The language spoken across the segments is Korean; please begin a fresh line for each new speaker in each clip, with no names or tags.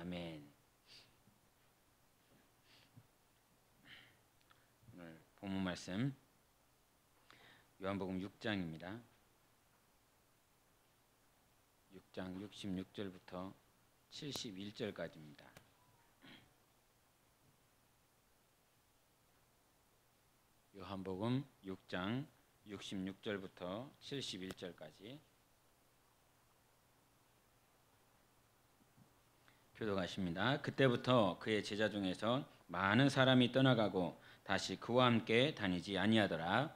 아멘. 오늘 본문 말씀 요한복음 6장입니다. 6장 66절부터 71절까지입니다. 요한복음 6장 66절부터 71절까지 교독하십니다. 그때부터 그의 제자 중에서 많은 사람이 떠나가고 다시 그와 함께 다니지 아니하더라.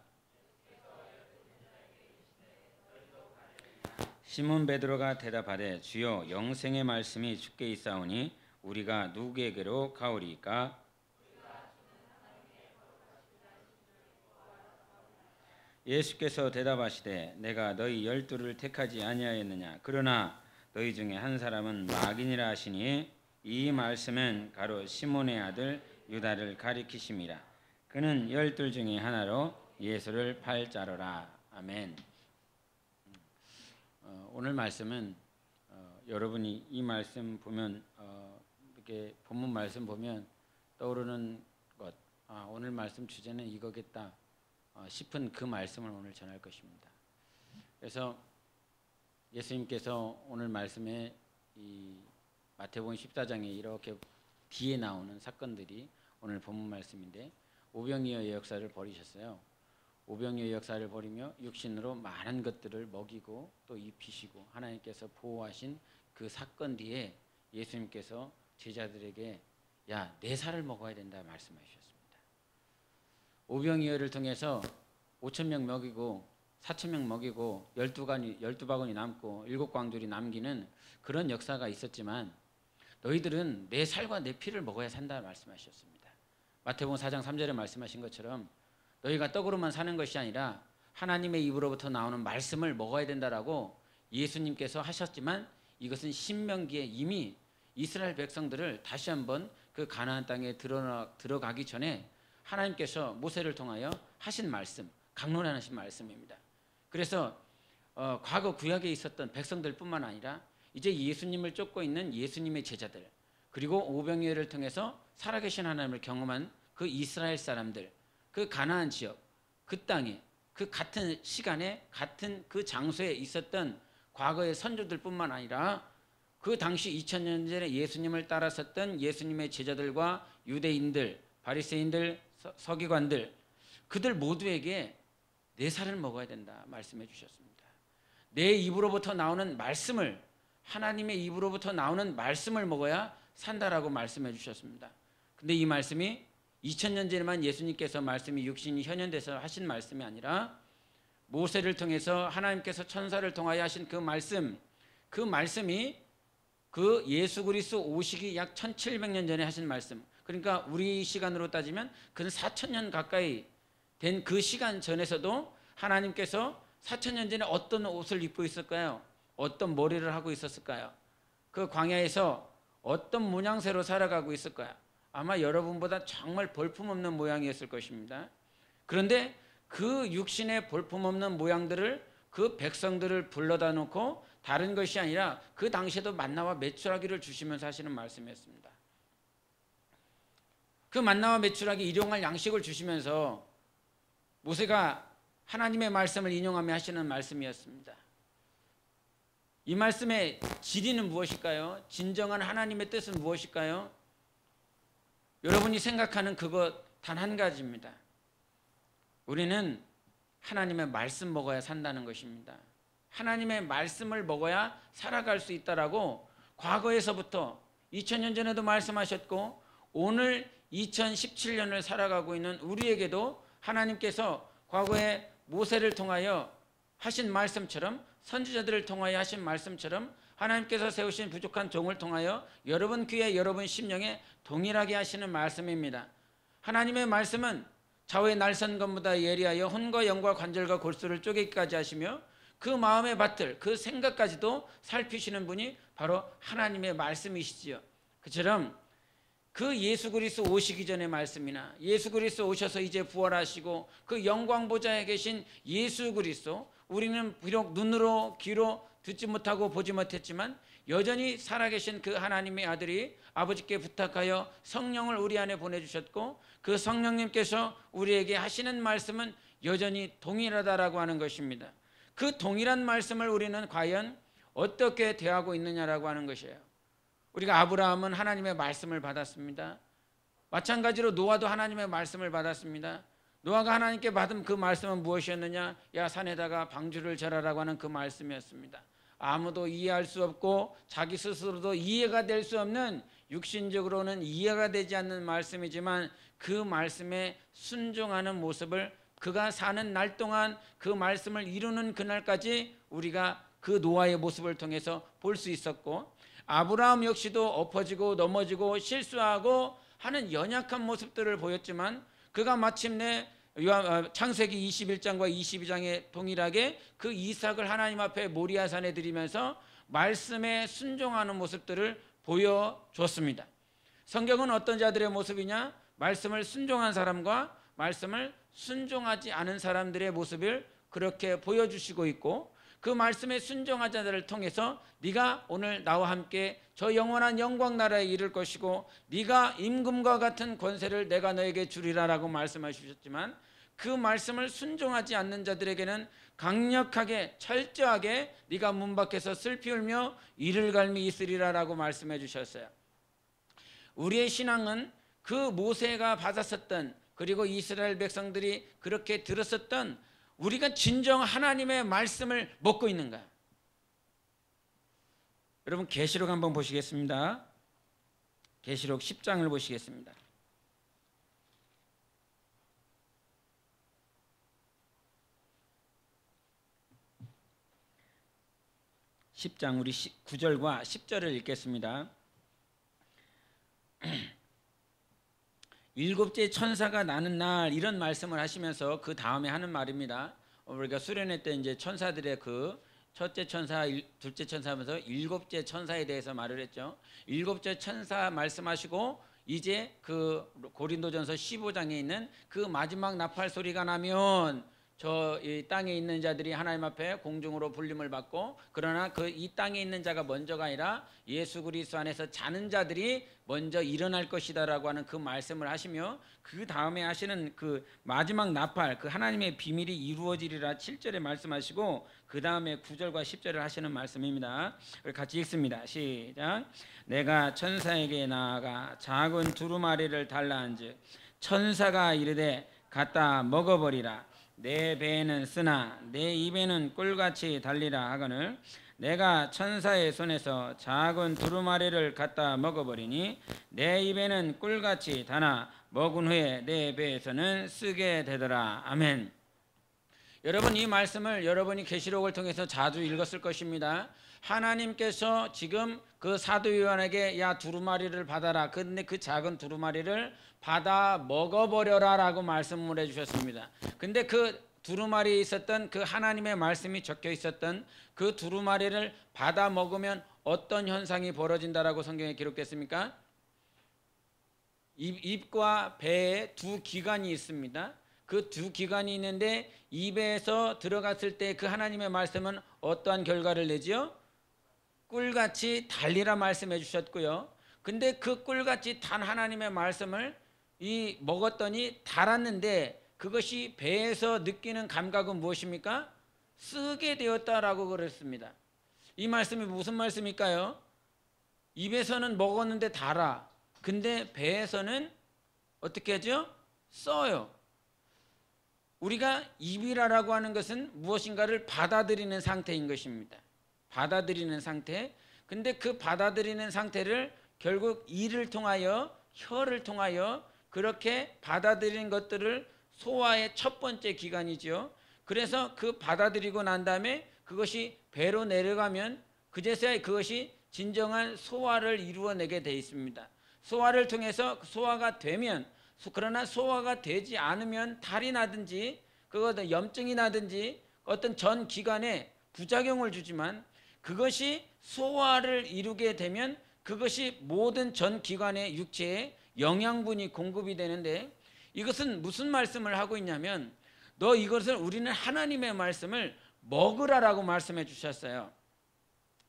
시몬 베드로가 대답하되 주여 영생의 말씀이 주께 있사오니 우리가 누구에게로 가오리이까? 예수께서 대답하시되 내가 너희 12를 택하지 아니하였느냐? 그러나 너희 중에 한 사람은 마귀니라 하시니 이 말씀은 가로 시몬의 아들 유다를 가리키심이라. 그는 12 중에 하나로 예수를 팔 자로라. 아멘. 오늘 말씀은 여러분이 이 말씀 보면 이렇게 본문 말씀 보면 떠오르는 것, 오늘 말씀 주제는 이거겠다 싶은 그 말씀을 오늘 전할 것입니다. 그래서 예수님께서 오늘 말씀에 이 마태복음 14장에 이렇게 뒤에 나오는 사건들이 오늘 본문 말씀인데, 오병이어의 역사를 벌이셨어요. 오병이어의 역사를 벌이며 육신으로 많은 것들을 먹이고 또 입히시고 하나님께서 보호하신 그 사건 뒤에 예수님께서 제자들에게 야, 내 살을 먹어야 된다 말씀하셨습니다. 오병이어를 통해서 5,000명 먹이고 4,000명 먹이고 12바구니 남고 7광줄이 남기는 그런 역사가 있었지만 너희들은 내 살과 내 피를 먹어야 산다 말씀하셨습니다. 마태복음 4장 3절에 말씀하신 것처럼 너희가 떡으로만 사는 것이 아니라 하나님의 입으로부터 나오는 말씀을 먹어야 된다라고 예수님께서 하셨지만, 이것은 신명기에 이미 이스라엘 백성들을 다시 한번 그 가나안 땅에 들어가기 전에 하나님께서 모세를 통하여 하신 말씀, 강론하신 말씀입니다. 그래서 과거 구약에 있었던 백성들뿐만 아니라 이제 예수님을 쫓고 있는 예수님의 제자들, 그리고 오병이어를 통해서 살아계신 하나님을 경험한 그 이스라엘 사람들, 그 가나안 지역, 그 땅에, 그 같은 시간에 같은 그 장소에 있었던 과거의 선조들뿐만 아니라 그 당시 2000년 전에 예수님을 따랐었던 예수님의 제자들과 유대인들, 바리새인들, 서기관들, 그들 모두에게 내 살을 먹어야 된다 말씀해 주셨습니다. 내 입으로부터 나오는 말씀을, 하나님의 입으로부터 나오는 말씀을 먹어야 산다라고 말씀해 주셨습니다. 근데 이 말씀이 2000년 전에만 예수님께서 말씀이 육신이 현현돼서 하신 말씀이 아니라 모세를 통해서 하나님께서 천사를 통하여 하신 그 말씀, 그 말씀이 그 예수 그리스도 오시기 약 1700년 전에 하신 말씀, 그러니까 우리 시간으로 따지면 근 4000년 가까이 된 그 시간 전에서도 하나님께서 4000년 전에 어떤 옷을 입고 있을까요? 어떤 머리를 하고 있었을까요? 그 광야에서 어떤 모양새로 살아가고 있을까요? 아마 여러분보다 정말 볼품없는 모양이었을 것입니다. 그런데 그 육신의 볼품없는 모양들을, 그 백성들을 불러다 놓고 다른 것이 아니라 그 당시에도 만나와 메추라기를 주시면서 하시는 말씀이었습니다. 그 만나와 메추라기, 일용할 양식을 주시면서 모세가 하나님의 말씀을 인용하며 하시는 말씀이었습니다. 이 말씀의 진리는 무엇일까요? 진정한 하나님의 뜻은 무엇일까요? 여러분이 생각하는 그것 단 한 가지입니다. 우리는 하나님의 말씀 먹어야 산다는 것입니다. 하나님의 말씀을 먹어야 살아갈 수 있다라고 과거에서부터 2000년 전에도 말씀하셨고, 오늘 2017년을 살아가고 있는 우리에게도 하나님께서 과거에 모세를 통하여 하신 말씀처럼, 선지자들을 통하여 하신 말씀처럼 하나님께서 세우신 부족한 종을 통하여 여러분 귀에, 여러분 심령에 동일하게 하시는 말씀입니다. 하나님의 말씀은 좌우의 날선 것보다 예리하여 혼과 영과 관절과 골수를 쪼개기까지 하시며 그 마음의 밭을, 그 생각까지도 살피시는 분이 바로 하나님의 말씀이시지요. 그처럼 그 예수 그리스도 오시기 전의 말씀이나 예수 그리스도 오셔서 이제 부활하시고 그 영광 보좌에 계신 예수 그리스도, 우리는 비록 눈으로 귀로 듣지 못하고 보지 못했지만 여전히 살아계신 그 하나님의 아들이 아버지께 부탁하여 성령을 우리 안에 보내주셨고 그 성령님께서 우리에게 하시는 말씀은 여전히 동일하다라고 하는 것입니다. 그 동일한 말씀을 우리는 과연 어떻게 대하고 있느냐라고 하는 것이에요. 우리가 아브라함은 하나님의 말씀을 받았습니다. 마찬가지로 노아도 하나님의 말씀을 받았습니다. 노아가 하나님께 받은 그 말씀은 무엇이었느냐? 야 산에다가 방주를 절하라고 하는 그 말씀이었습니다. 아무도 이해할 수 없고 자기 스스로도 이해가 될 수 없는, 육신적으로는 이해가 되지 않는 말씀이지만 그 말씀에 순종하는 모습을 그가 사는 날 동안 그 말씀을 이루는 그날까지 우리가 그 노아의 모습을 통해서 볼 수 있었고, 아브라함 역시도 엎어지고 넘어지고 실수하고 하는 연약한 모습들을 보였지만 그가 마침내 창세기 21장과 22장에 동일하게 그 이삭을 하나님 앞에 모리아산에 드리면서 말씀에 순종하는 모습들을 보여줬습니다. 성경은 어떤 자들의 모습이냐? 말씀을 순종한 사람과 말씀을 순종하지 않은 사람들의 모습을 그렇게 보여주시고 있고, 그 말씀에 순종한 자들을 통해서 네가 오늘 나와 함께 저 영원한 영광 나라에 이를 것이고 네가 임금과 같은 권세를 내가 너에게 주리라라고 말씀하셨지만, 그 말씀을 순종하지 않는 자들에게는 강력하게 철저하게 네가 문 밖에서 슬피 울며 이를 갈미 있으리라라고 말씀해 주셨어요. 우리의 신앙은 그 모세가 받았었던, 그리고 이스라엘 백성들이 그렇게 들었었던 우리가 진정 하나님의 말씀을 먹고 있는가? 여러분 계시록 한번 보시겠습니다. 계시록 10장을 보시겠습니다. 10장 우리 9절과 10절을 읽겠습니다. 일곱째 천사가 나는 날, 이런 말씀을 하시면서 그 다음에 하는 말입니다. 우리가 수련회 때 이제 천사들의 그 첫째 천사, 둘째 천사 하면서 일곱째 천사에 대해서 말을 했죠. 일곱째 천사 말씀하시고 이제 그 고린도전서 15장에 있는 그 마지막 나팔 소리가 나면 저 이 땅에 있는 자들이 하나님 앞에 공중으로 불림을 받고, 그러나 그 이 땅에 있는 자가 먼저가 아니라 예수 그리스도 안에서 자는 자들이 먼저 일어날 것이다라고 하는 그 말씀을 하시며, 그 다음에 하시는 그 마지막 나팔, 그 하나님의 비밀이 이루어지리라 7절에 말씀하시고 그 다음에 9절과 10절을 하시는 말씀입니다. 같이 읽습니다. 시작. 내가 천사에게 나아가 작은 두루마리를 달라한즉 천사가 이르되 갖다 먹어버리라. 내 배에는 쓰나 내 입에는 꿀같이 달리라 하거늘 내가 천사의 손에서 작은 두루마리를 갖다 먹어버리니 내 입에는 꿀같이 다나 먹은 후에 내 배에서는 쓰게 되더라. 아멘. 여러분 이 말씀을 여러분이 계시록을 통해서 자주 읽었을 것입니다. 하나님께서 지금 그 사도 요한에게 야 두루마리를 받아라. 근데 그 작은 두루마리를 받아 먹어버려라 라고 말씀을 해주셨습니다. 근데 그 두루마리에 있었던 그 하나님의 말씀이 적혀 있었던 그 두루마리를 받아 먹으면 어떤 현상이 벌어진다라고 성경에 기록됐습니까? 입과 배에 두 기관이 있습니다. 그 두 기관이 있는데 입에서 들어갔을 때 그 하나님의 말씀은 어떠한 결과를 내지요? 꿀같이 달리라 말씀해 주셨고요. 근데 그 꿀같이 단 하나님의 말씀을 먹었더니 달았는데 그것이 배에서 느끼는 감각은 무엇입니까? 쓰게 되었다라고 그랬습니다. 이 말씀이 무슨 말씀일까요? 입에서는 먹었는데 달아. 근데 배에서는 어떻게 하죠? 써요. 우리가 입이라고 하는 것은 무엇인가를 받아들이는 상태인 것입니다. 받아들이는 상태. 근데 그 받아들이는 상태를 결국 이를 통하여, 혀를 통하여 그렇게 받아들이는 것들을 소화의 첫 번째 기관이죠. 그래서 그 받아들이고 난 다음에 그것이 배로 내려가면 그제서야 그것이 진정한 소화를 이루어내게 되어 있습니다. 소화를 통해서 소화가 되면, 그러나 소화가 되지 않으면 탈이 나든지 그것도 염증이 나든지 어떤 전 기관에 부작용을 주지만, 그것이 소화를 이루게 되면 그것이 모든 전 기관의 육체에 영양분이 공급이 되는데, 이것은 무슨 말씀을 하고 있냐면 너 이것을 우리는 하나님의 말씀을 먹으라라고 말씀해 주셨어요.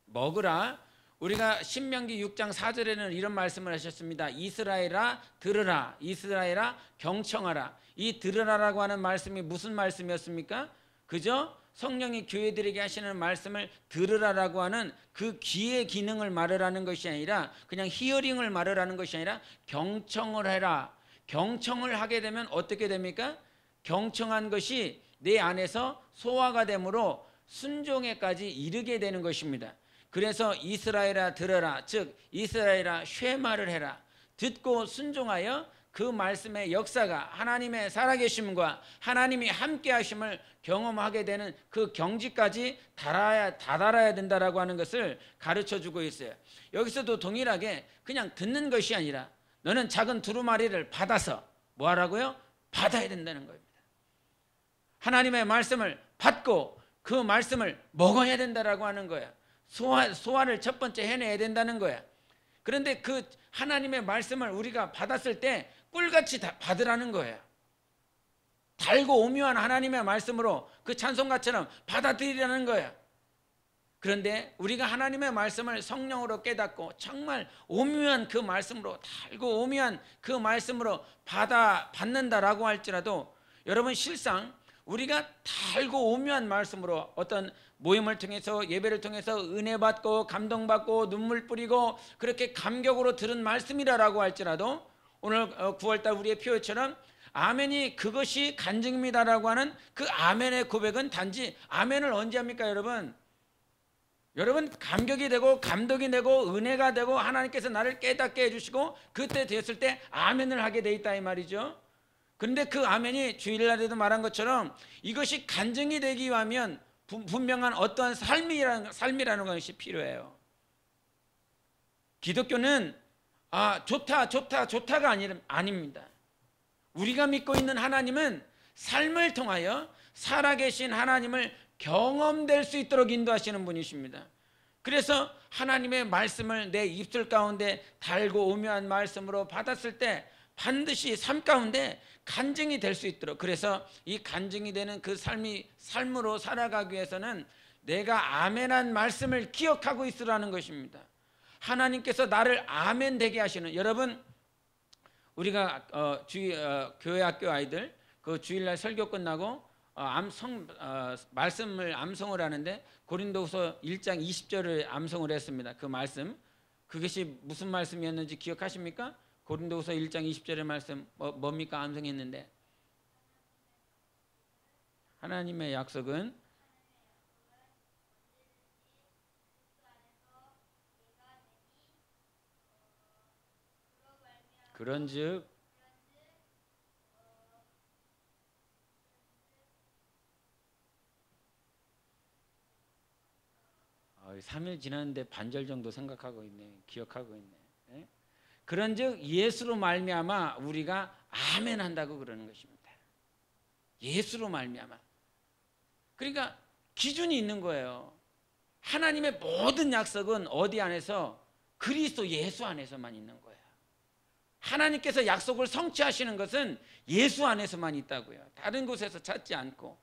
먹으라. 우리가 신명기 6장 4절에는 이런 말씀을 하셨습니다. 이스라엘아 들으라. 이스라엘아 경청하라. 이 들으라라고 하는 말씀이 무슨 말씀이었습니까? 그죠? 성령이 교회들에게 하시는 말씀을 들으라라고 하는 그 귀의 기능을 말하라는 것이 아니라 그냥 히어링을 말하라는 것이 아니라 경청을 해라. 경청을 하게 되면 어떻게 됩니까? 경청한 것이 내 안에서 소화가 되므로 순종에까지 이르게 되는 것입니다. 그래서 이스라엘아 들어라. 즉 이스라엘아 쉐마를 해라. 듣고 순종하여 그 말씀의 역사가 하나님의 살아계심과 하나님이 함께 하심을 경험하게 되는 그 경지까지 다다라야 된다라고 하는 것을 가르쳐주고 있어요. 여기서도 동일하게 그냥 듣는 것이 아니라 너는 작은 두루마리를 받아서 뭐 하라고요? 받아야 된다는 겁니다. 하나님의 말씀을 받고 그 말씀을 먹어야 된다라고 하는 거야. 소화를 첫 번째 해내야 된다는 거야. 그런데 그 하나님의 말씀을 우리가 받았을 때 꿀같이 받으라는 거예요. 달고 오묘한 하나님의 말씀으로 그 찬송가처럼 받아들이라는 거예요. 그런데 우리가 하나님의 말씀을 성령으로 깨닫고 정말 오묘한 그 말씀으로 달고 오묘한 그 말씀으로 받는다라고 할지라도 여러분 실상 우리가 달고 오묘한 말씀으로 어떤 모임을 통해서 예배를 통해서 은혜 받고 감동받고 눈물 뿌리고 그렇게 감격으로 들은 말씀이라고 할지라도 오늘 9월달 우리의 표어처럼 아멘이 그것이 간증입니다라고 하는 그 아멘의 고백은 단지 아멘을 언제 합니까 여러분? 여러분 감격이 되고 감동이 되고 은혜가 되고 하나님께서 나를 깨닫게 해주시고 그때 되었을 때 아멘을 하게 돼 있다 이 말이죠. 그런데 그 아멘이 주일날에도 말한 것처럼 이것이 간증이 되기 위하면 분명한 어떠한 삶이라는 것이 필요해요. 기독교는 좋다가 아닙니다. 우리가 믿고 있는 하나님은 삶을 통하여 살아계신 하나님을 경험될 수 있도록 인도하시는 분이십니다. 그래서 하나님의 말씀을 내 입술 가운데 달고 오묘한 말씀으로 받았을 때 반드시 삶 가운데 간증이 될 수 있도록, 그래서 이 간증이 되는 그 삶으로 살아가기 위해서는 내가 아멘한 말씀을 기억하고 있으라는 것입니다. 하나님께서 나를 아멘 되게 하시는, 여러분 우리가 교회 학교 아이들 그 주일날 설교 끝나고 말씀을 암송을 하는데 고린도후서 1장 20절을 암송을 했습니다. 그 말씀, 그것이 무슨 말씀이었는지 기억하십니까? 고린도후서 1장 20절의 말씀 뭡니까? 암송했는데 하나님의 약속은 그런즉 3일 지났는데 반절 정도 생각하고 있네, 기억하고 있네. 예? 그런즉 예수로 말미암아 우리가 아멘 한다고 그러는 것입니다. 예수로 말미암아. 그러니까 기준이 있는 거예요. 하나님의 모든 약속은 어디 안에서? 그리스도 예수 안에서만 있는 거예요. 하나님께서 약속을 성취하시는 것은 예수 안에서만 있다고요. 다른 곳에서 찾지 않고.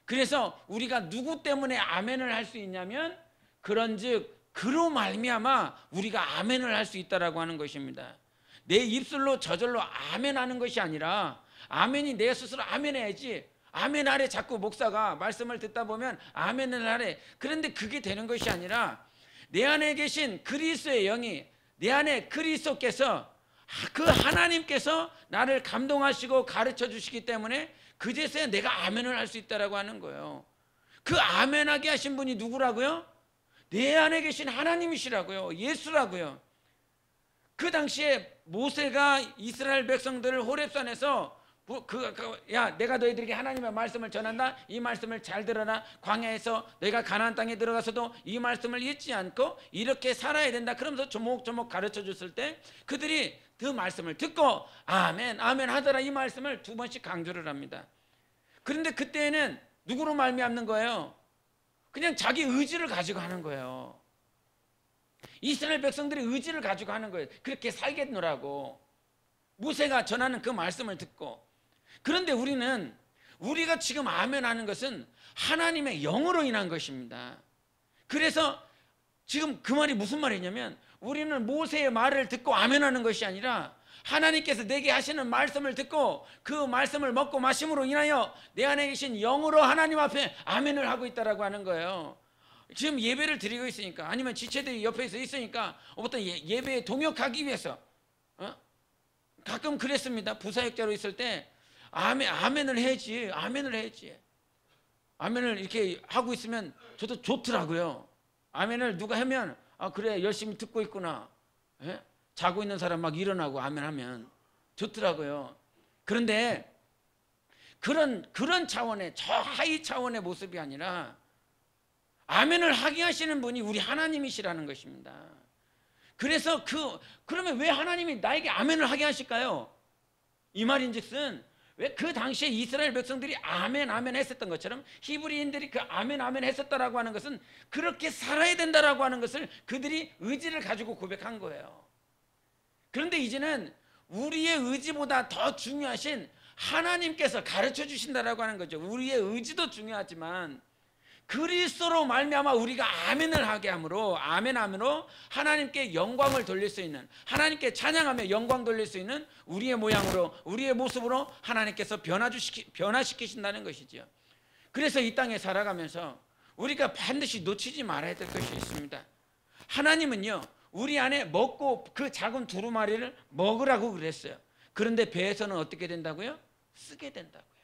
그래서 우리가 누구 때문에 아멘을 할 수 있냐면 그런즉 그로 말미암아 우리가 아멘을 할 수 있다라고 하는 것입니다. 내 입술로 저절로 아멘하는 것이 아니라 아멘이 내 스스로 아멘해야지. 아멘하래 자꾸 목사가 말씀을 듣다 보면 아멘을 하래. 그런데 그게 되는 것이 아니라 내 안에 계신 그리스도의 영이, 내 안에 그리스도께서, 그 하나님께서 나를 감동하시고 가르쳐 주시기 때문에 그제서야 내가 아멘을 할 수 있다라고 하는 거예요. 그 아멘하게 하신 분이 누구라고요? 내 안에 계신 하나님이시라고요. 예수라고요. 그 당시에 모세가 이스라엘 백성들을 호렙산에서 야, 내가 너희들에게 하나님의 말씀을 전한다. 이 말씀을 잘 들어라. 광야에서 너희가 가나안 땅에 들어가서도 이 말씀을 잊지 않고 이렇게 살아야 된다. 그러면서 조목조목 가르쳐 줬을 때 그들이 그 말씀을 듣고 아멘 아멘 하더라. 이 말씀을 2번씩 강조를 합니다. 그런데 그때는 누구로 말미암는 거예요? 그냥 자기 의지를 가지고 하는 거예요. 이스라엘 백성들이 의지를 가지고 하는 거예요. 그렇게 살겠노라고. 모세가 전하는 그 말씀을 듣고. 그런데 우리가 지금 아멘 하는 것은 하나님의 영으로 인한 것입니다. 그래서 지금 그 말이 무슨 말이냐면 우리는 모세의 말을 듣고 아멘하는 것이 아니라 하나님께서 내게 하시는 말씀을 듣고 그 말씀을 먹고 마심으로 인하여 내 안에 계신 영으로 하나님 앞에 아멘을 하고 있다라고 하는 거예요. 지금 예배를 드리고 있으니까, 아니면 지체들이 옆에서 있으니까 어떤 예배에 동역하기 위해서 가끔 그랬습니다. 부사역자로 있을 때 아멘을 해야지, 아멘을 해야지. 아멘을 이렇게 하고 있으면 저도 좋더라고요. 아멘을 누가 하면 그래 열심히 듣고 있구나. 예? 자고 있는 사람 막 일어나고 아멘하면 좋더라고요. 그런데 그런 차원의, 저 하위 차원의 모습이 아니라 아멘을 하게 하시는 분이 우리 하나님이시라는 것입니다. 그래서 그러면 왜 하나님이 나에게 아멘을 하게 하실까요? 이 말인즉슨 왜 그 당시에 이스라엘 백성들이 아멘 아멘 했었던 것처럼 히브리인들이 그 아멘 아멘 했었다라고 하는 것은 그렇게 살아야 된다라고 하는 것을 그들이 의지를 가지고 고백한 거예요. 그런데 이제는 우리의 의지보다 더 중요하신 하나님께서 가르쳐 주신다라고 하는 거죠. 우리의 의지도 중요하지만 그리스도로 말미암아 우리가 아멘을 하게 함으로, 아멘함으로 하나님께 영광을 돌릴 수 있는, 하나님께 찬양하며 영광 돌릴 수 있는 우리의 모양으로, 우리의 모습으로 하나님께서 변화시키신다는 것이죠. 그래서 이 땅에 살아가면서 우리가 반드시 놓치지 말아야 될 것이 있습니다. 하나님은요 우리 안에 먹고 그 작은 두루마리를 먹으라고 그랬어요. 그런데 배에서는 어떻게 된다고요? 쓰게 된다고요.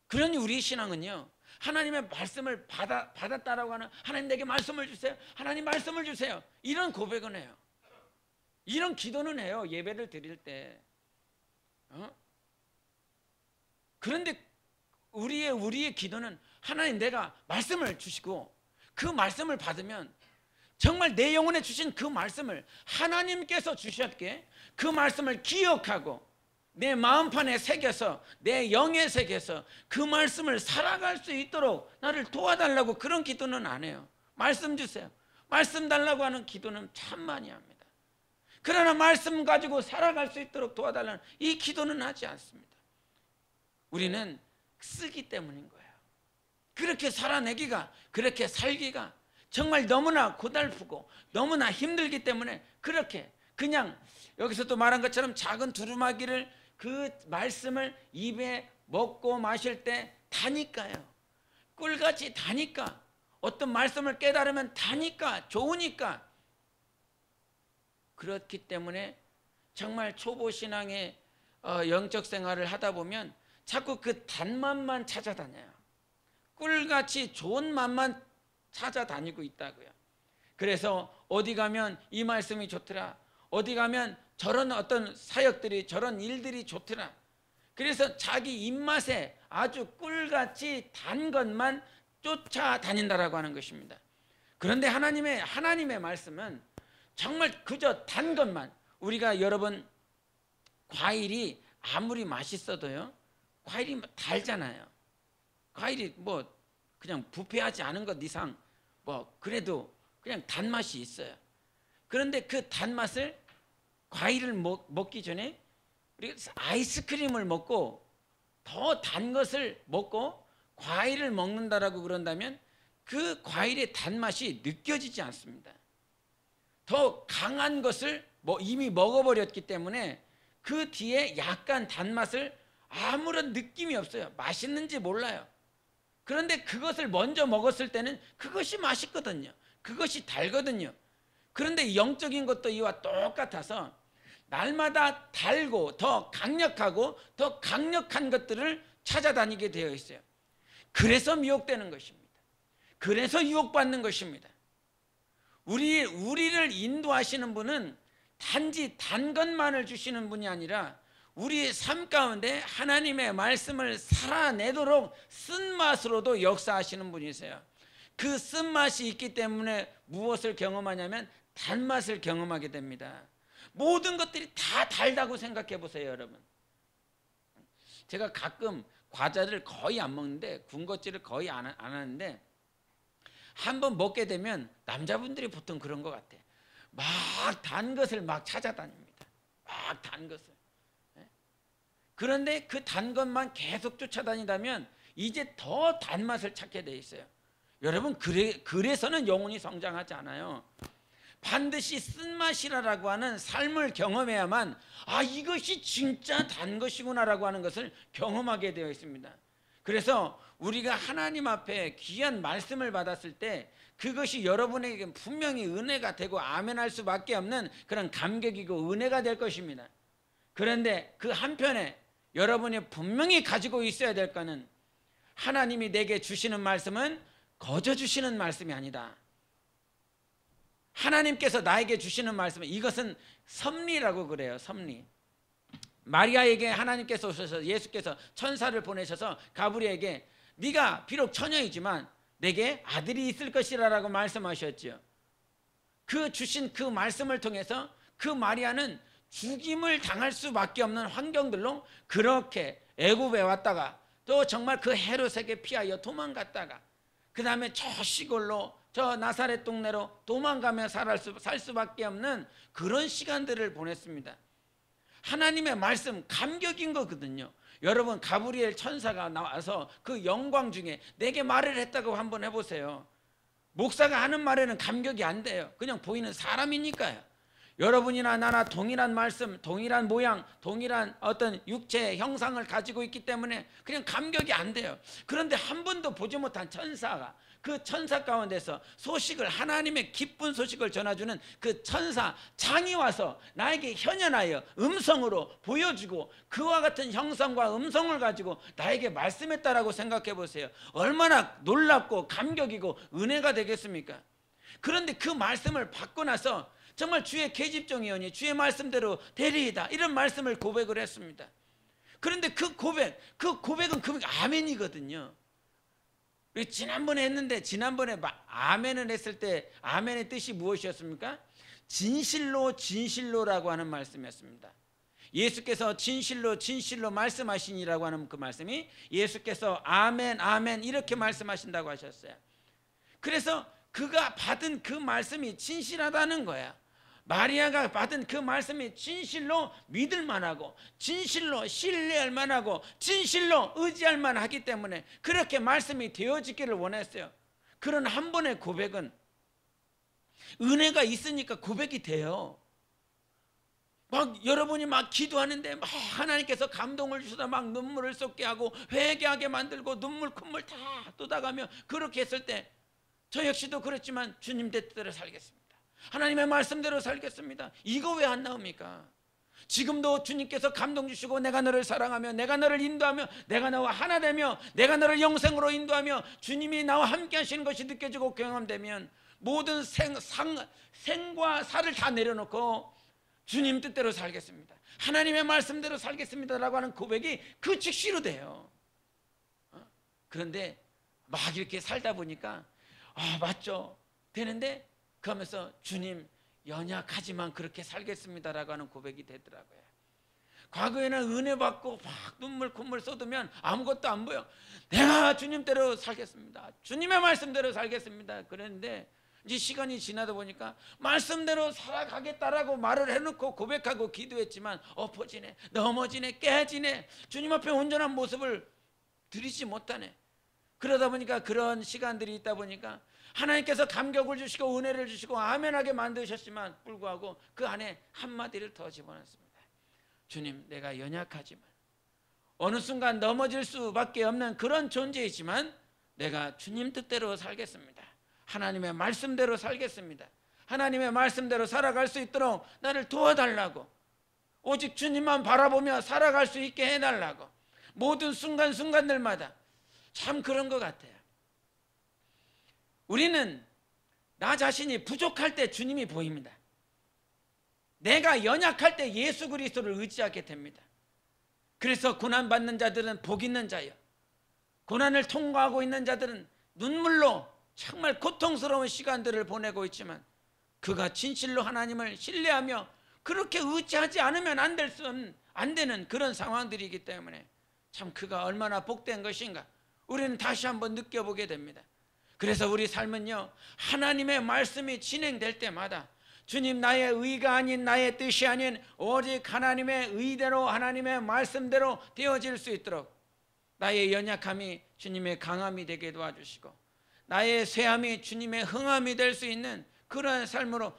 그러니 우리 신앙은요 하나님의 말씀을 받았다라고 하는, 하나님 내게 말씀을 주세요, 하나님 말씀을 주세요, 이런 고백은 해요. 이런 기도는 해요, 예배를 드릴 때. 그런데 우리의 기도는 하나님 내가 말씀을 주시고 그 말씀을 받으면 정말 내 영혼에 주신 그 말씀을 하나님께서 주셨기에 그 말씀을 기억하고 내 마음판에 새겨서 내 영에 새겨서 그 말씀을 살아갈 수 있도록 나를 도와달라고, 그런 기도는 안 해요. 말씀 주세요, 말씀 달라고 하는 기도는 참 많이 합니다. 그러나 말씀 가지고 살아갈 수 있도록 도와달라는 이 기도는 하지 않습니다. 우리는 쓰기 때문인 거예요. 그렇게 살아내기가, 그렇게 살기가 정말 너무나 고달프고 너무나 힘들기 때문에 그렇게 그냥 여기서도 말한 것처럼 작은 두루마기를, 그 말씀을 입에 먹고 마실 때 다니까요. 꿀같이 다니까, 어떤 말씀을 깨달으면 다니까, 좋으니까. 그렇기 때문에 정말 초보 신앙의 영적 생활을 하다 보면 자꾸 그 단맛만 찾아다녀요. 꿀같이 좋은 맛만 찾아다니고 있다고요. 그래서 어디 가면 이 말씀이 좋더라, 어디 가면 저런 어떤 사역들이, 저런 일들이 좋더라. 그래서 자기 입맛에 아주 꿀같이 단 것만 쫓아다닌다라고 하는 것입니다. 그런데 하나님의 말씀은 정말 그저 단 것만, 우리가 여러분 과일이 아무리 맛있어도요 과일이 달잖아요. 과일이 뭐 그냥 부패하지 않은 것 이상 뭐 그래도 그냥 단맛이 있어요. 그런데 그 단맛을, 과일을 먹기 전에 우리가 아이스크림을 먹고 더 단 것을 먹고 과일을 먹는다라고 그런다면 그 과일의 단맛이 느껴지지 않습니다. 더 강한 것을 이미 먹어버렸기 때문에 그 뒤에 약간 단맛을 아무런 느낌이 없어요. 맛있는지 몰라요. 그런데 그것을 먼저 먹었을 때는 그것이 맛있거든요. 그것이 달거든요. 그런데 영적인 것도 이와 똑같아서 날마다 달고 더 강력하고 더 강력한 것들을 찾아다니게 되어 있어요. 그래서 미혹되는 것입니다. 그래서 유혹받는 것입니다. 우리를 인도하시는 분은 단지 단 것만을 주시는 분이 아니라 우리 삶 가운데 하나님의 말씀을 살아내도록 쓴맛으로도 역사하시는 분이세요. 그 쓴맛이 있기 때문에 무엇을 경험하냐면 단맛을 경험하게 됩니다. 모든 것들이 다 달다고 생각해 보세요, 여러분. 제가 가끔 과자를 거의 안 먹는데, 군것질을 거의 안 하는데 한번 먹게 되면 남자분들이 보통 그런 것 같아. 막 단 것을 막 찾아다닙니다. 막 단 것을. 그런데 그 단 것만 계속 쫓아다니다면 이제 더 단맛을 찾게 돼 있어요. 여러분, 그래서는 영혼이 성장하지 않아요. 반드시 쓴맛이라고 하는 삶을 경험해야만 이것이 진짜 단 것이구나라고 하는 것을 경험하게 되어 있습니다. 그래서 우리가 하나님 앞에 귀한 말씀을 받았을 때 그것이 여러분에게 분명히 은혜가 되고 아멘할 수밖에 없는 그런 감격이고 은혜가 될 것입니다. 그런데 그 한편에 여러분이 분명히 가지고 있어야 될 것은 하나님이 내게 주시는 말씀은 거저 주시는 말씀이 아니다. 하나님께서 나에게 주시는 말씀은 이것은 섭리라고 그래요. 섭리. 마리아에게 하나님께서 오셔서 예수께서 천사를 보내셔서 가브리엘에게 네가 비록 처녀이지만 내게 아들이 있을 것이라고 말씀하셨죠. 그 주신 그 말씀을 통해서 그 마리아는 죽임을 당할 수밖에 없는 환경들로 그렇게 애굽에 왔다가 또 정말 그 헤롯에게 피하여 도망갔다가 그 다음에 저 시골로 저 나사렛 동네로 도망가며 살 수밖에 없는 그런 시간들을 보냈습니다. 하나님의 말씀 감격인 거거든요. 여러분, 가브리엘 천사가 나와서 그 영광 중에 내게 말을 했다고 한번 해보세요. 목사가 하는 말에는 감격이 안 돼요. 그냥 보이는 사람이니까요. 여러분이나 나나 동일한 말씀, 동일한 모양, 동일한 어떤 육체의 형상을 가지고 있기 때문에 그냥 감격이 안 돼요. 그런데 한 번도 보지 못한 천사가 그 천사 가운데서 소식을, 하나님의 기쁜 소식을 전해주는 그 천사 장이 와서 나에게 현현하여 음성으로 보여주고 그와 같은 형상과 음성을 가지고 나에게 말씀했다라고 생각해 보세요. 얼마나 놀랍고 감격이고 은혜가 되겠습니까? 그런데 그 말씀을 받고 나서 정말 주의 계집종이오니 주의 말씀대로 되리이다, 이런 말씀을 고백을 했습니다. 그런데 그 고백은 아멘이거든요. 우리 지난번에 했는데, 지난번에 아멘을 했을 때 아멘의 뜻이 무엇이었습니까? 진실로라고 하는 말씀이었습니다. 예수께서 진실로 말씀하시니라고 하는 그 말씀이 예수께서 아멘 이렇게 말씀하신다고 하셨어요. 그래서 그가 받은 그 말씀이 진실하다는 거야. 마리아가 받은 그 말씀이 진실로 믿을 만하고 진실로 신뢰할 만하고 진실로 의지할 만하기 때문에 그렇게 말씀이 되어지기를 원했어요. 그런 한 번의 고백은 은혜가 있으니까 고백이 돼요. 여러분이 기도하는데 하나님께서 감동을 주셔서 눈물을 쏟게 하고 회개하게 만들고 콧물 다 쏟아가며 그렇게 했을 때 저 역시도 그렇지만 주님 뜻대로 살겠습니다, 하나님의 말씀대로 살겠습니다, 이거 왜 안 나옵니까? 지금도 주님께서 감동 주시고 내가 너를 사랑하며 내가 너를 인도하며 내가 너와 하나 되며 내가 너를 영생으로 인도하며 주님이 나와 함께 하시는 것이 느껴지고 경험되면 모든 생과 사를 다 내려놓고 주님 뜻대로 살겠습니다, 하나님의 말씀대로 살겠습니다라고 하는 고백이 그 즉시로 돼요. 그런데 이렇게 살다 보니까 맞죠, 되는데 그러면서 주님 연약하지만 그렇게 살겠습니다라고 하는 고백이 되더라고요. 과거에는 은혜 받고 콧물 쏟으면 아무것도 안 보여. 내가 주님대로 살겠습니다, 주님의 말씀대로 살겠습니다. 그랬는데 이제 시간이 지나다 보니까 말씀대로 살아가겠다라고 말을 해놓고 고백하고 기도했지만 엎어지네, 넘어지네, 깨지네, 주님 앞에 온전한 모습을 드리지 못하네. 그러다 보니까 그런 시간들이 있다 보니까 하나님께서 감격을 주시고 은혜를 주시고 아멘하게 만드셨지만 불구하고 그 안에 한마디를 더 집어넣습니다. 주님, 내가 연약하지만 어느 순간 넘어질 수밖에 없는 그런 존재이지만 내가 주님 뜻대로 살겠습니다, 하나님의 말씀대로 살겠습니다, 하나님의 말씀대로 살아갈 수 있도록 나를 도와달라고, 오직 주님만 바라보며 살아갈 수 있게 해달라고, 모든 순간순간들마다 참 그런 것 같아요. 우리는 나 자신이 부족할 때 주님이 보입니다. 내가 연약할 때 예수 그리스도를 의지하게 됩니다. 그래서 고난받는 자들은 복 있는 자요, 고난을 통과하고 있는 자들은 눈물로 정말 고통스러운 시간들을 보내고 있지만 그가 진실로 하나님을 신뢰하며 그렇게 의지하지 않으면 안 되는 그런 상황들이기 때문에 참 그가 얼마나 복된 것인가 우리는 다시 한번 느껴보게 됩니다. 그래서 우리 삶은요, 하나님의 말씀이 진행될 때마다 주님, 나의 의가 아닌 나의 뜻이 아닌 오직 하나님의 의대로 하나님의 말씀대로 되어질 수 있도록 나의 연약함이 주님의 강함이 되게 도와주시고 나의 쇠함이 주님의 흥함이 될 수 있는 그러한 삶으로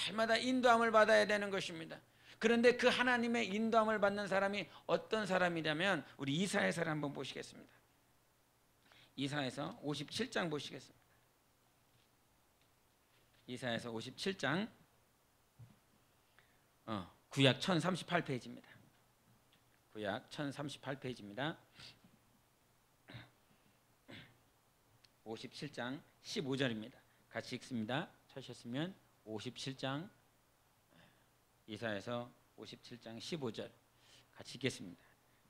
날마다 인도함을 받아야 되는 것입니다. 그런데 그 하나님의 인도함을 받는 사람이 어떤 사람이냐면 우리 이사야서를 한번 보시겠습니다. 이사야서 57장 보시겠습니다. 이사야서 57장 구약 1038페이지입니다. 구약 1038페이지입니다. 57장 15절입니다. 같이 읽습니다. 찾으셨으면 57장 이사야서 57장 15절 같이 읽겠습니다.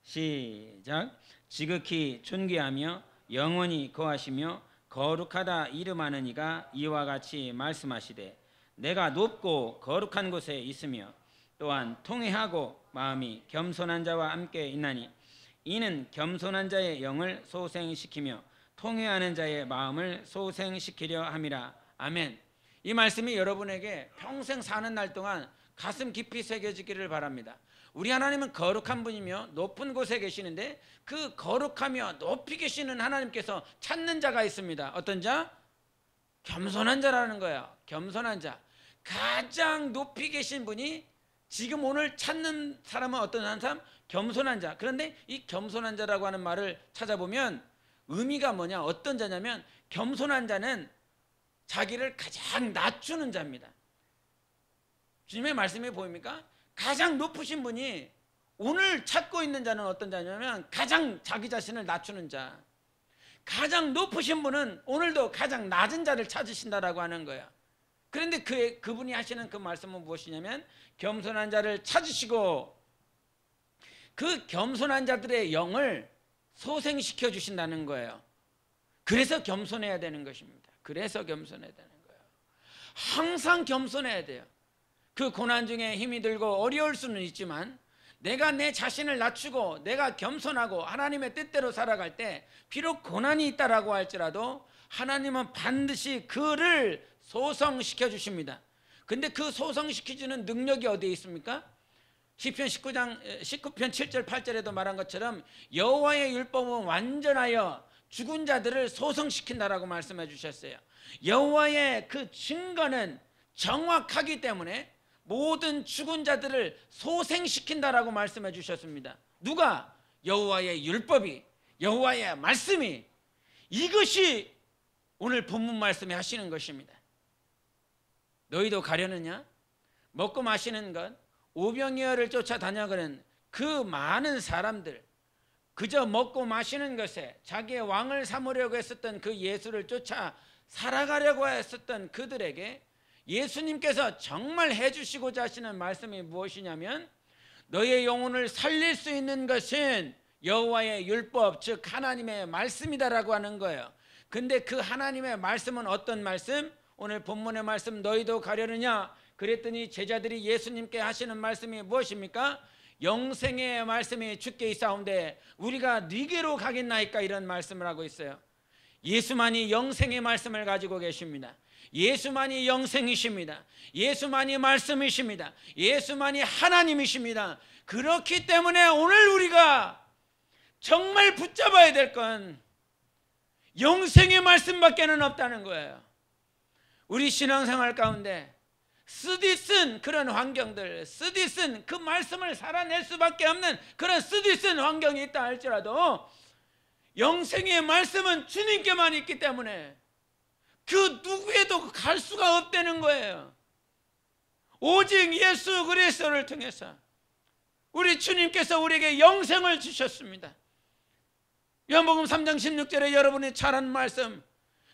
시작. 지극히 존귀하며 영원히 거하시며 거룩하다 이름하는 이가 이와 같이 말씀하시되 내가 높고 거룩한 곳에 있으며 또한 통회하고 마음이 겸손한 자와 함께 있나니 이는 겸손한 자의 영을 소생시키며 통회하는 자의 마음을 소생시키려 함이라. 아멘. 이 말씀이 여러분에게 평생 사는 날 동안 가슴 깊이 새겨지기를 바랍니다. 우리 하나님은 거룩한 분이며 높은 곳에 계시는데 그 거룩하며 높이 계시는 하나님께서 찾는 자가 있습니다. 어떤 자? 겸손한 자라는 거예요. 겸손한 자. 가장 높이 계신 분이 지금 오늘 찾는 사람은 어떤 사람? 겸손한 자. 그런데 이 겸손한 자라고 하는 말을 찾아보면 의미가 뭐냐? 어떤 자냐면 겸손한 자는 자기를 가장 낮추는 자입니다. 주님의 말씀이 보입니까? 가장 높으신 분이 오늘 찾고 있는 자는 어떤 자냐면 가장 자기 자신을 낮추는 자. 가장 높으신 분은 오늘도 가장 낮은 자를 찾으신다라고 하는 거예요. 그런데 그분이 하시는 그 말씀은 무엇이냐면 겸손한 자를 찾으시고 그 겸손한 자들의 영을 소생시켜 주신다는 거예요. 그래서 겸손해야 되는 것입니다. 그래서 겸손해야 되는 거예요. 항상 겸손해야 돼요. 그 고난 중에 힘이 들고 어려울 수는 있지만 내가 내 자신을 낮추고 내가 겸손하고 하나님의 뜻대로 살아갈 때 비록 고난이 있다라고 할지라도 하나님은 반드시 그를 소성시켜 주십니다. 근데 그 소성시키주는 능력이 어디에 있습니까? 시편 19편 7절 8절에도 말한 것처럼 여호와의 율법은 완전하여 죽은 자들을 소성시킨다라고 말씀해 주셨어요. 여호와의 그 증거는 정확하기 때문에 모든 죽은 자들을 소생시킨다라고 말씀해 주셨습니다. 누가? 여호와의 율법이, 여호와의 말씀이. 이것이 오늘 본문 말씀에 하시는 것입니다. 너희도 가려느냐? 먹고 마시는 것, 오병이어를 쫓아다녀가는 그 많은 사람들, 그저 먹고 마시는 것에 자기의 왕을 삼으려고 했었던 그 예수를 쫓아 살아가려고 했었던 그들에게 예수님께서 정말 해주시고자 하시는 말씀이 무엇이냐면 너의 영혼을 살릴 수 있는 것은 여호와의 율법, 즉 하나님의 말씀이다라고 하는 거예요. 근데 그 하나님의 말씀은 어떤 말씀? 오늘 본문의 말씀 너희도 가려느냐? 그랬더니 제자들이 예수님께 하시는 말씀이 무엇입니까? 영생의 말씀이 주께 있사온데 우리가 네게로 가겠나이까, 이런 말씀을 하고 있어요. 예수만이 영생의 말씀을 가지고 계십니다. 예수만이 영생이십니다. 예수만이 말씀이십니다. 예수만이 하나님이십니다. 그렇기 때문에 오늘 우리가 정말 붙잡아야 될 건 영생의 말씀밖에는 없다는 거예요. 우리 신앙생활 가운데 쓰디쓴 그런 환경들, 쓰디쓴 그 말씀을 살아낼 수밖에 없는 그런 쓰디쓴 환경이 있다 할지라도 영생의 말씀은 주님께만 있기 때문에 그 누구에도 갈 수가 없다는 거예요. 오직 예수 그리스도를 통해서 우리 주님께서 우리에게 영생을 주셨습니다. 요한복음 3장 16절에 여러분이 잘 아는 말씀,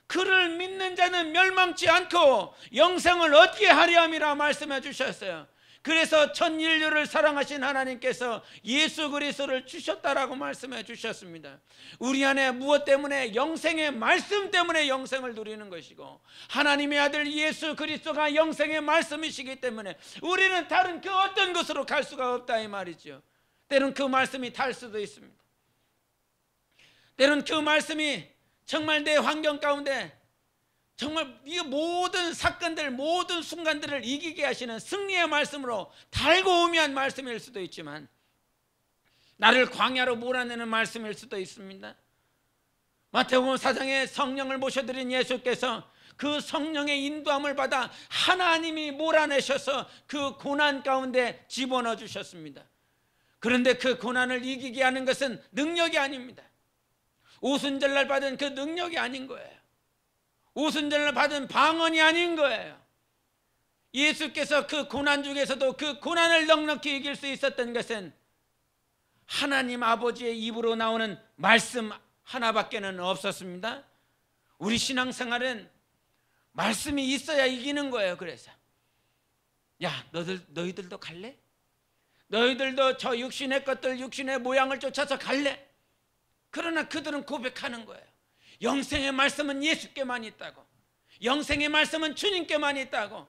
그를 믿는 자는 멸망치 않고 영생을 얻게 하려 함이라 말씀해 주셨어요. 그래서 전 인류를 사랑하신 하나님께서 예수 그리스도를 주셨다라고 말씀해 주셨습니다. 우리 안에 무엇 때문에? 영생의 말씀 때문에 영생을 누리는 것이고 하나님의 아들 예수 그리스도가 영생의 말씀이시기 때문에 우리는 다른 그 어떤 곳으로 갈 수가 없다 이 말이죠. 때론 그 말씀이 달 수도 있습니다. 때론 그 말씀이 정말 내 환경 가운데 정말 이 모든 사건들, 모든 순간들을 이기게 하시는 승리의 말씀으로 달고 오미한 말씀일 수도 있지만 나를 광야로 몰아내는 말씀일 수도 있습니다. 마태복음 4장에 성령을 모셔드린 예수께서 그 성령의 인도함을 받아 하나님이 몰아내셔서 그 고난 가운데 집어넣어 주셨습니다. 그런데 그 고난을 이기게 하는 것은 능력이 아닙니다. 오순절날 받은 그 능력이 아닌 거예요. 오순절날 받은 방언이 아닌 거예요. 예수께서 그 고난 중에서도 그 고난을 넉넉히 이길 수 있었던 것은 하나님 아버지의 입으로 나오는 말씀 하나밖에는 없었습니다. 우리 신앙생활은 말씀이 있어야 이기는 거예요. 그래서 야, 너희들도 갈래? 너희들도 저 육신의 것들, 육신의 모양을 쫓아서 갈래? 그러나 그들은 고백하는 거예요. 영생의 말씀은 예수께만 있다고, 영생의 말씀은 주님께만 있다고.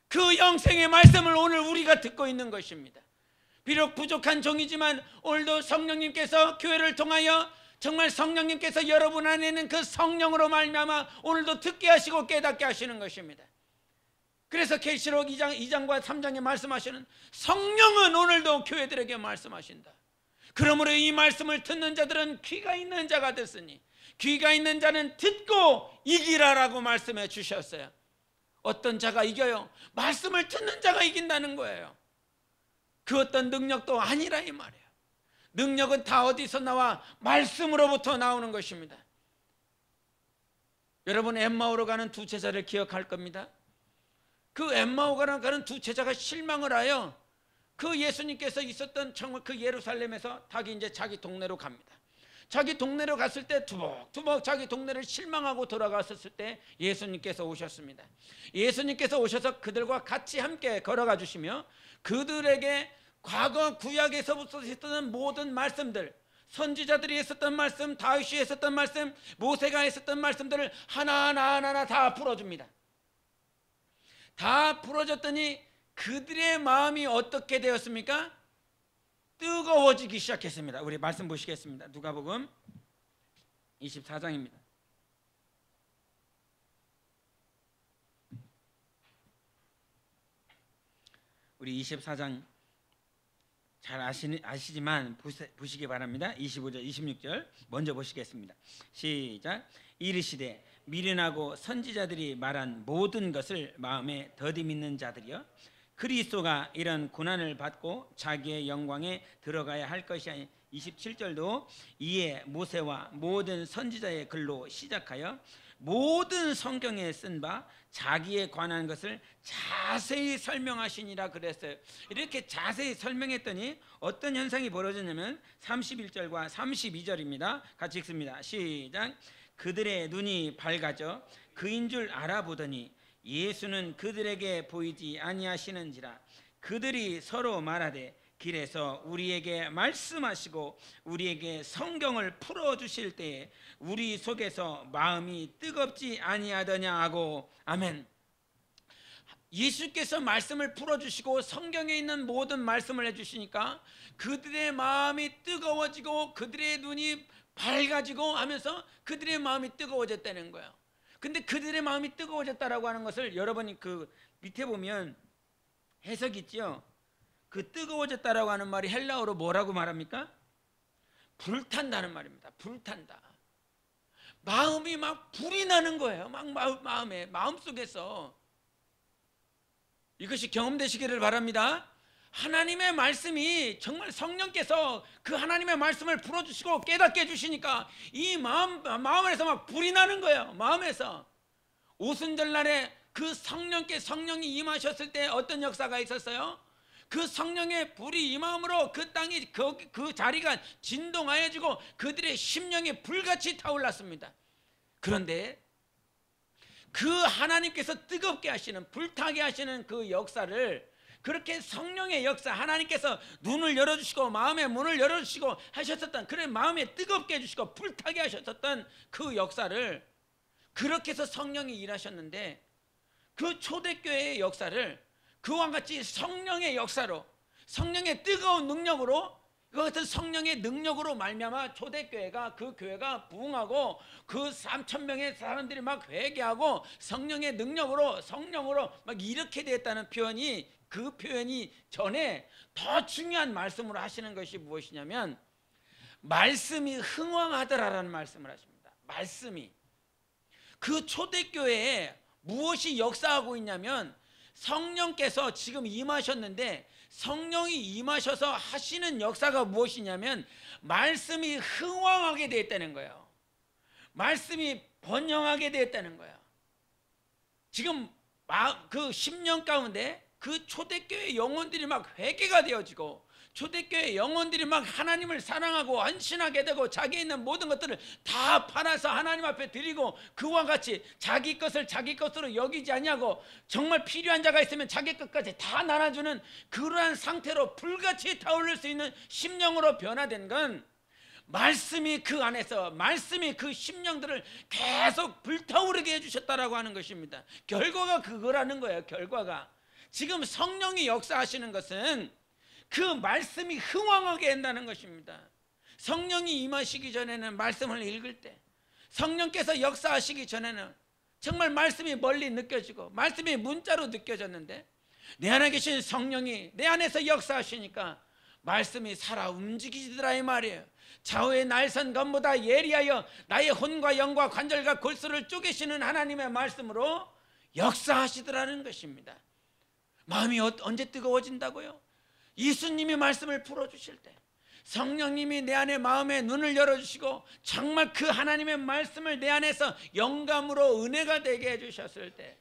그 영생의 말씀을 오늘 우리가 듣고 있는 것입니다. 비록 부족한 종이지만 오늘도 성령님께서 교회를 통하여 정말 성령님께서 여러분 안에 있는 그 성령으로 말미암아 오늘도 듣게 하시고 깨닫게 하시는 것입니다. 그래서 계시록 2장과 3장에 말씀하시는 성령은 오늘도 교회들에게 말씀하신다. 그러므로 이 말씀을 듣는 자들은 귀가 있는 자가 됐으니 귀가 있는 자는 듣고 이기라라고 말씀해 주셨어요. 어떤 자가 이겨요? 말씀을 듣는 자가 이긴다는 거예요. 그 어떤 능력도 아니라 이 말이에요. 능력은 다 어디서 나와? 말씀으로부터 나오는 것입니다. 여러분, 엠마오로 가는 두 제자를 기억할 겁니다. 그 엠마오 가는 두 제자가 실망을 하여 그 예수님께서 있었던 정말 그 예루살렘에서 이제 자기 동네로 갑니다. 자기 동네로 갔을 때 투벅투벅 자기 동네를 실망하고 돌아갔었을 때 예수님께서 오셨습니다. 예수님께서 오셔서 그들과 같이 함께 걸어가 주시며 그들에게 과거 구약에서부터 있었던 모든 말씀들, 선지자들이 했었던 말씀, 다윗이 했었던 말씀, 모세가 했었던 말씀들을 하나하나 다 풀어줍니다. 다 풀어줬더니 그들의 마음이 어떻게 되었습니까? 뜨거워지기 시작했습니다. 우리 말씀 보시겠습니다. 누가복음 24장입니다. 우리 24장 잘 아시지만 보시기 바랍니다. 25절 26절 먼저 보시겠습니다. 시작. 이르시되 미련하고 선지자들이 말한 모든 것을 마음에 더디 믿는 자들이여, 그리스도가 이런 고난을 받고 자기의 영광에 들어가야 할 것이 아니. 27절도 이에 모세와 모든 선지자의 글로 시작하여 모든 성경에 쓴 바 자기에 관한 것을 자세히 설명하시니라 그랬어요. 이렇게 자세히 설명했더니 어떤 현상이 벌어졌냐면 31절과 32절입니다. 같이 읽습니다. 시작. 그들의 눈이 밝아져 그인 줄 알아보더니 예수는 그들에게 보이지 아니하시는지라. 그들이 서로 말하되 길에서 우리에게 말씀하시고 우리에게 성경을 풀어주실 때에 우리 속에서 마음이 뜨겁지 아니하더냐 하고. 아멘. 예수께서 말씀을 풀어주시고 성경에 있는 모든 말씀을 해주시니까 그들의 마음이 뜨거워지고 그들의 눈이 밝아지고 하면서 그들의 마음이 뜨거워졌다는 거예요. 근데 그들의 마음이 뜨거워졌다라고 하는 것을 여러분이 그 밑에 보면 해석이 있죠. 그 뜨거워졌다라고 하는 말이 헬라어로 뭐라고 말합니까? 불탄다는 말입니다. 불탄다. 마음이 막 불이 나는 거예요. 막 마음속에서. 이것이 경험되시기를 바랍니다. 하나님의 말씀이 정말 성령께서 그 하나님의 말씀을 풀어주시고 깨닫게 해주시니까 이 마음에서 막 불이 나는 거예요. 마음에서. 오순절날에 그 성령이 임하셨을 때 어떤 역사가 있었어요? 그 성령의 불이 임함으로 그 땅이 그 자리가 진동하여지고 그들의 심령이 불같이 타올랐습니다. 그런데 그 하나님께서 뜨겁게 하시는, 불타게 하시는 그 역사를, 그렇게 성령의 역사, 하나님께서 눈을 열어주시고 마음의 문을 열어주시고 하셨었던, 그래 마음에 뜨겁게 해주시고 불타게 하셨었던 그 역사를, 그렇게 해서 성령이 일하셨는데 그 초대교회의 역사를 그와 같이 성령의 역사로, 성령의 뜨거운 능력으로, 그 같은 성령의 능력으로 말미암아 초대교회가, 그 교회가 부흥하고 그 3,000명의 사람들이 막 회개하고 성령의 능력으로, 성령으로 막 이렇게 됐다는 표현이, 그 표현이 전에 더 중요한 말씀으로 하시는 것이 무엇이냐면 말씀이 흥왕하더라라는 말씀을 하십니다. 말씀이. 그 초대교회에 무엇이 역사하고 있냐면 성령께서 지금 임하셨는데 성령이 임하셔서 하시는 역사가 무엇이냐면 말씀이 흥왕하게 되었다는 거예요. 말씀이 번영하게 되었다는 거예요. 지금 그 10년 가운데 그 초대교회 영혼들이 막 회개가 되어지고 초대교회 영혼들이 막 하나님을 사랑하고 헌신하게 되고 자기에 있는 모든 것들을 다 팔아서 하나님 앞에 드리고 그와 같이 자기 것을 자기 것으로 여기지 아니하고 정말 필요한 자가 있으면 자기 것까지 다 나눠주는 그러한 상태로 불같이 타오를 수 있는 심령으로 변화된 건 말씀이 그 안에서 말씀이 그 심령들을 계속 불타오르게 해주셨다라고 하는 것입니다. 결과가 그거라는 거예요. 결과가 지금 성령이 역사하시는 것은 그 말씀이 흥왕하게 한다는 것입니다. 성령이 임하시기 전에는 말씀을 읽을 때 성령께서 역사하시기 전에는 정말 말씀이 멀리 느껴지고 말씀이 문자로 느껴졌는데 내 안에 계신 성령이 내 안에서 역사하시니까 말씀이 살아 움직이시더라 이 말이에요. 좌우의 날선 검보다 예리하여 나의 혼과 영과 관절과 골수를 쪼개시는 하나님의 말씀으로 역사하시더라는 것입니다. 마음이 언제 뜨거워진다고요? 예수님이 말씀을 풀어주실 때 성령님이 내 안에 마음의 눈을 열어주시고 정말 그 하나님의 말씀을 내 안에서 영감으로 은혜가 되게 해주셨을 때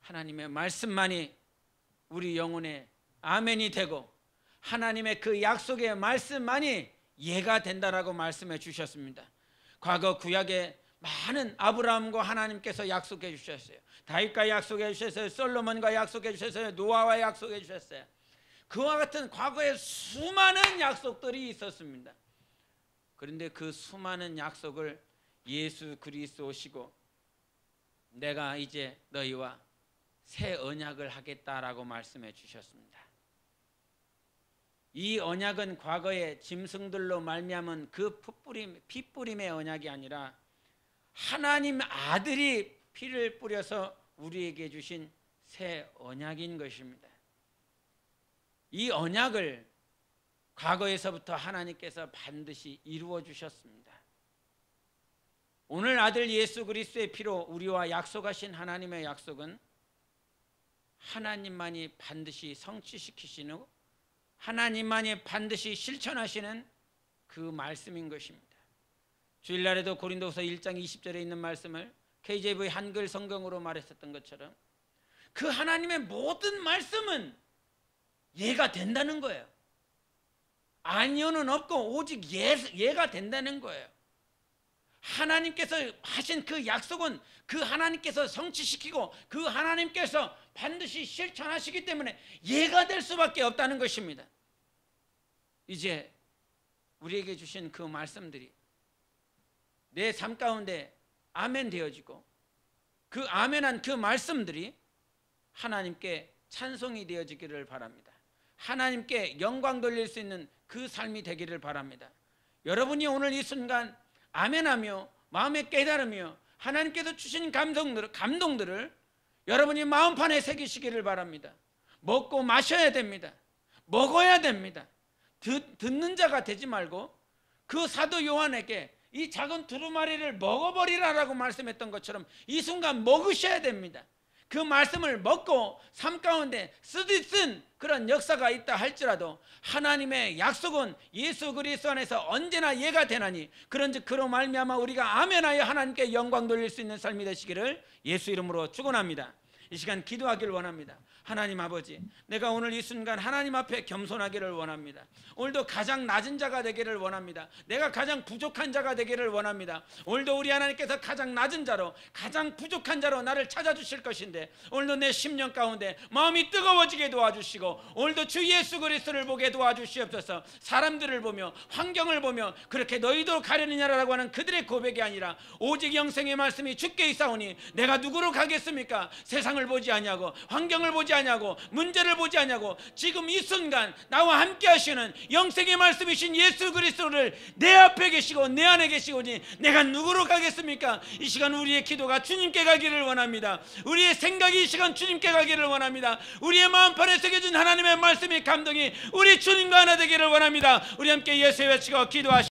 하나님의 말씀만이 우리 영혼의 아멘이 되고 하나님의 그 약속의 말씀만이 예가 된다라고 말씀해 주셨습니다. 과거 구약에 많은 아브라함과 하나님께서 약속해 주셨어요. 다윗과 약속해 주셨어요. 솔로몬과 약속해 주셨어요. 노아와 약속해 주셨어요. 그와 같은 과거에 수많은 약속들이 있었습니다. 그런데 그 수많은 약속을 예수 그리스도 오시고 내가 이제 너희와 새 언약을 하겠다라고 말씀해 주셨습니다. 이 언약은 과거의 짐승들로 말미암은 그 피뿌림의 언약이 아니라 하나님 아들이 피를 뿌려서 우리에게 주신 새 언약인 것입니다. 이 언약을 과거에서부터 하나님께서 반드시 이루어 주셨습니다. 오늘 아들 예수 그리스도의 피로 우리와 약속하신 하나님의 약속은 하나님만이 반드시 성취시키시는 하나님만이 반드시 실천하시는 그 말씀인 것입니다. 주일날에도 고린도후서 1장 20절에 있는 말씀을 KJV 한글 성경으로 말했었던 것처럼 그 하나님의 모든 말씀은 예가 된다는 거예요. 아니요는 없고 오직 예가 된다는 거예요. 하나님께서 하신 그 약속은 그 하나님께서 성취시키고 그 하나님께서 반드시 실천하시기 때문에 예가 될 수밖에 없다는 것입니다. 이제 우리에게 주신 그 말씀들이 내 삶 가운데 아멘 되어지고 그 아멘한 그 말씀들이 하나님께 찬송이 되어지기를 바랍니다. 하나님께 영광 돌릴 수 있는 그 삶이 되기를 바랍니다. 여러분이 오늘 이 순간 아멘하며 마음에 깨달으며 하나님께서 주신 감동들을 여러분이 마음판에 새기시기를 바랍니다. 먹고 마셔야 됩니다. 먹어야 됩니다. 듣는 자가 되지 말고 그 사도 요한에게 이 작은 두루마리를 먹어버리라라고 말씀했던 것처럼 이 순간 먹으셔야 됩니다. 그 말씀을 먹고 삶 가운데 쓰디쓴 그런 역사가 있다 할지라도 하나님의 약속은 예수 그리스도 안에서 언제나 예가 되나니 그런즉 그로 말미암아 우리가 아멘하여 하나님께 영광 돌릴 수 있는 삶이 되시기를 예수 이름으로 축원합니다. 이 시간 기도하기를 원합니다. 하나님 아버지, 내가 오늘 이 순간 하나님 앞에 겸손하기를 원합니다. 오늘도 가장 낮은 자가 되기를 원합니다. 내가 가장 부족한 자가 되기를 원합니다. 오늘도 우리 하나님께서 가장 낮은 자로 가장 부족한 자로 나를 찾아주실 것인데 오늘도 내 심령 가운데 마음이 뜨거워지게 도와주시고 오늘도 주 예수 그리스도를 보게 도와주시옵소서. 사람들을 보며 환경을 보며 그렇게 너희도 가려느냐라고 하는 그들의 고백이 아니라 오직 영생의 말씀이 주께 있사오니 내가 누구로 가겠습니까? 세상을 보지 아니하고 환경을 보지 아니하고 문제를 보지 아니하고 지금 이 순간 나와 함께 하시는 영생의 말씀이신 예수 그리스도를 내 앞에 계시고 내 안에 계시오니 내가 누구로 가겠습니까? 이 시간 우리의 기도가 주님께 가기를 원합니다. 우리의 생각이 이 시간 주님께 가기를 원합니다. 우리의 마음판에 새겨진 하나님의 말씀의 감동이 우리 주님과 하나 되기를 원합니다. 우리 함께 예수의 외치고 기도하시겠습니다.